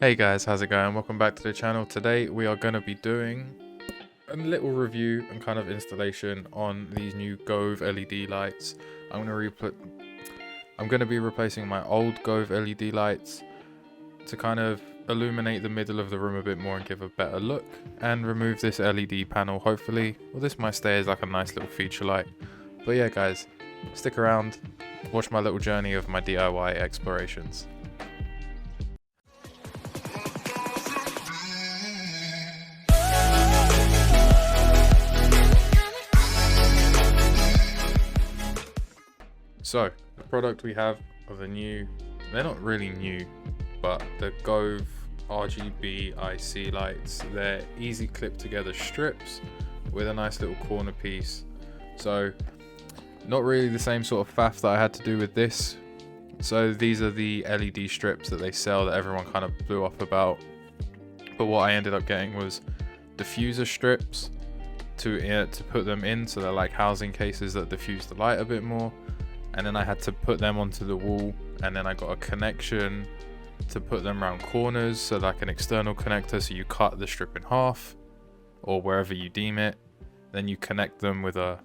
Hey guys, how's it going? Welcome back to the channel. Today we are going to be doing a little review and kind of installation on these new Gove LED lights. I'm going to be replacing my old Gove LED lights to kind of illuminate the middle of the room a bit more and give a better look, and remove this LED panel hopefully. Well, this might stay as like a nice little feature light. But yeah guys, stick around, watch my little journey of my DIY explorations. So, the product we have are the new, they're not really new, but the Gove RGB IC lights. They're easy clip together strips with a nice little corner piece. So, not really the same sort of faff that I had to do with this. So these are the LED strips that they sell that everyone kind of blew up about. But what I ended up getting was diffuser strips to put them in, so they're like housing cases that diffuse the light a bit more. And then I had to put them onto the wall, and then I got a connection to put them around corners, so like an external connector, so you cut the strip in half or wherever you deem it, then you connect them with a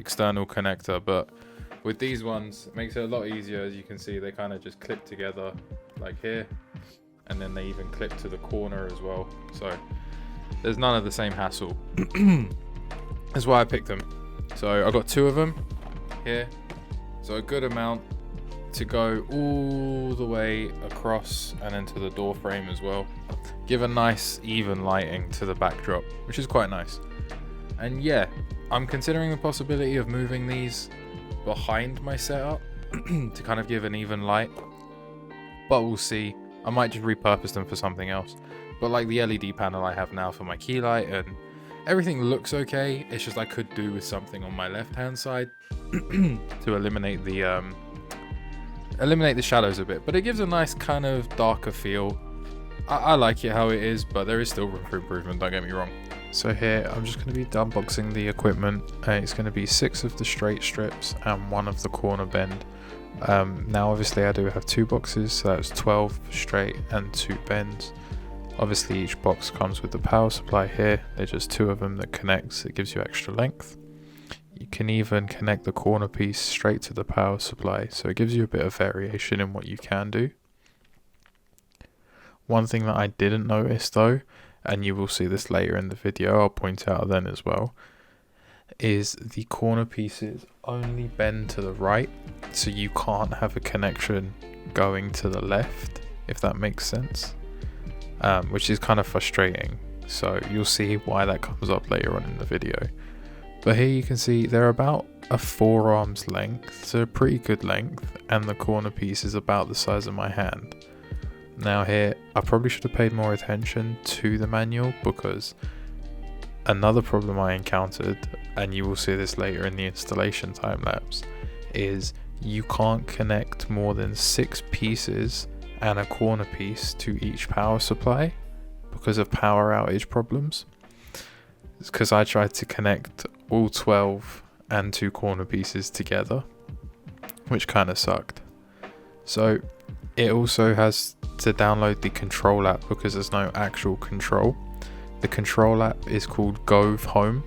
external connector. But with these ones it makes it a lot easier. As you can see, they kind of just clip together like here, and then they even clip to the corner as well, so there's none of the same hassle. That's why I picked them. So I got two of them here, so a good amount to go all the way across and into the door frame as well. Give a nice even lighting to the backdrop, which is quite nice. And yeah, I'm considering the possibility of moving these behind my setup to kind of give an even light, but we'll see. I might just repurpose them for something else. But like the LED panel I have now for my key light, and everything looks okay. It's just I could do with something on my left hand side to eliminate the shadows a bit, but it gives a nice kind of darker feel. I like it how it is, but there is still room for improvement, don't get me wrong. So here I'm just going to be unboxing the equipment. It's going to be 6 of the straight strips and 1 of the corner bend. Now obviously I do have 2 boxes, so that's 12 straight and 2 bends. Obviously each box comes with the power supply here. There's just 2 of them that connects. It gives you extra length. You can even connect the corner piece straight to the power supply, so it gives you a bit of variation in what you can do. One thing that I didn't notice though, and you will see this later in the video, I'll point out then as well, is the corner pieces only bend to the right, so you can't have a connection going to the left, if that makes sense, which is kind of frustrating. So you'll see why that comes up later on in the video. But here you can see they're about a forearm's length, so a pretty good length, and the corner piece is about the size of my hand. Now here, I probably should have paid more attention to the manual, because another problem I encountered, and you will see this later in the installation time lapse, is you can't connect more than 6 pieces and a corner piece to each power supply because of power outage problems. It's because I tried to connect all 12 and 2 corner pieces together, which kind of sucked. So it also has to download the control app because there's no actual control. The control app is called Gove Home.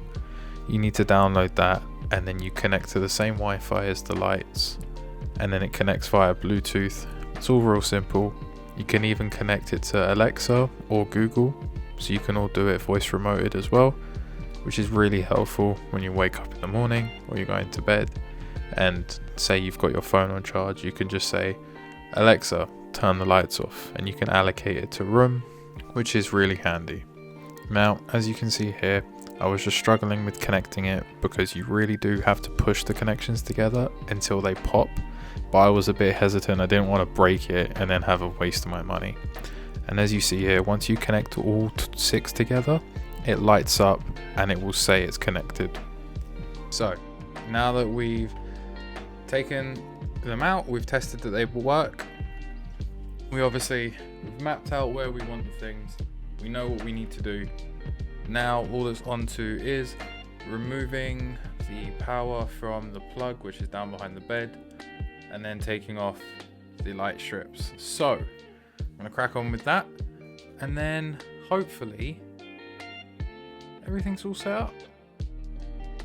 You need to download that, and then you connect to the same Wi-Fi as the lights, and then it connects via Bluetooth. It's all real simple. You can even connect it to Alexa or Google, so you can all do it voice remoted as well, which is really helpful when you wake up in the morning or you're going to bed and say you've got your phone on charge. You can just say, Alexa, turn the lights off, and you can allocate it to room, which is really handy. Now, as you can see here, I was just struggling with connecting it because you really do have to push the connections together until they pop. But I was a bit hesitant. I didn't want to break it and then have a waste of my money. And as you see here, once you connect all 6 together, it lights up and it will say it's connected. So now that we've taken them out, we've tested that they will work. We've mapped out where we want the things. We know what we need to do. Now all that's on to is removing the power from the plug, which is down behind the bed, and then taking off the light strips. So I'm gonna crack on with that. And then hopefully everything's all set up.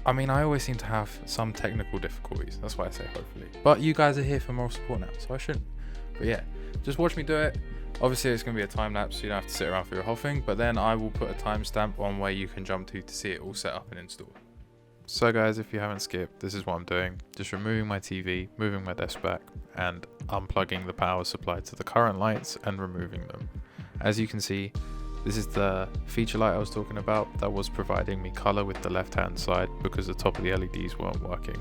I mean, I always seem to have some technical difficulties. That's why I say hopefully. But you guys are here for moral support now, so I shouldn't. But yeah, just watch me do it. Obviously, it's going to be a time lapse, so you don't have to sit around for your whole thing. But then I will put a timestamp on where you can jump to see it all set up and installed. So guys, if you haven't skipped, this is what I'm doing. Just removing my TV, moving my desk back, and unplugging the power supply to the current lights and removing them. As you can see, this is the feature light I was talking about that was providing me color with the left hand side because the top of the LEDs weren't working.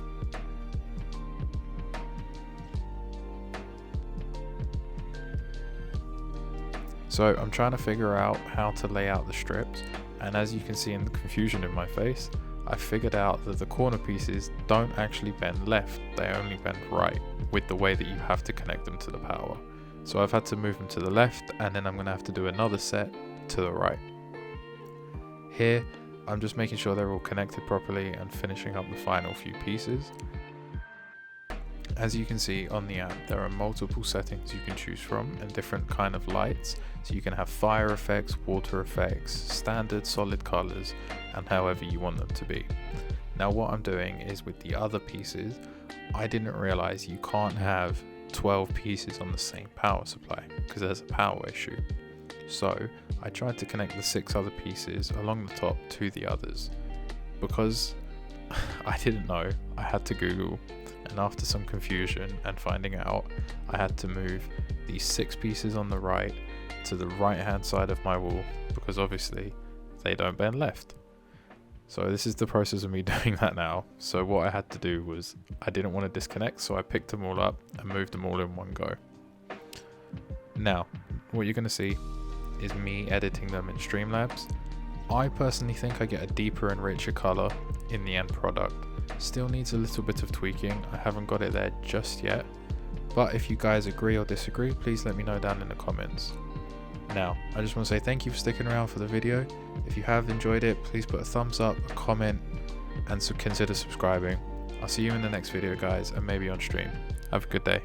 So I'm trying to figure out how to lay out the strips, and as you can see in the confusion in my face, I figured out that the corner pieces don't actually bend left, they only bend right with the way that you have to connect them to the power. So I've had to move them to the left, and then I'm going to have to do another set to the right. Here I'm just making sure they're all connected properly and finishing up the final few pieces. As you can see on the app, there are multiple settings you can choose from and different kind of lights, so you can have fire effects, water effects, standard solid colors, and however you want them to be. Now what I'm doing is with the other pieces, I didn't realize you can't have 12 pieces on the same power supply because there's a power issue. So I tried to connect the 6 other pieces along the top to the others. Because I didn't know, I had to Google, and after some confusion and finding out, I had to move these 6 pieces on the right to the right hand side of my wall because obviously they don't bend left. So this is the process of me doing that now. So what I had to do was, I didn't want to disconnect, so I picked them all up and moved them all in one go. Now, what you're going to see is me editing them in Streamlabs. I personally think I get a deeper and richer color in the end product. Still needs a little bit of tweaking, I haven't got it there just yet. But if you guys agree or disagree, please let me know down in the comments. Now, I just want to say thank you for sticking around for the video. If you have enjoyed it, please put a thumbs up, a comment, and consider subscribing. I'll see you in the next video guys, and maybe on stream. Have a good day.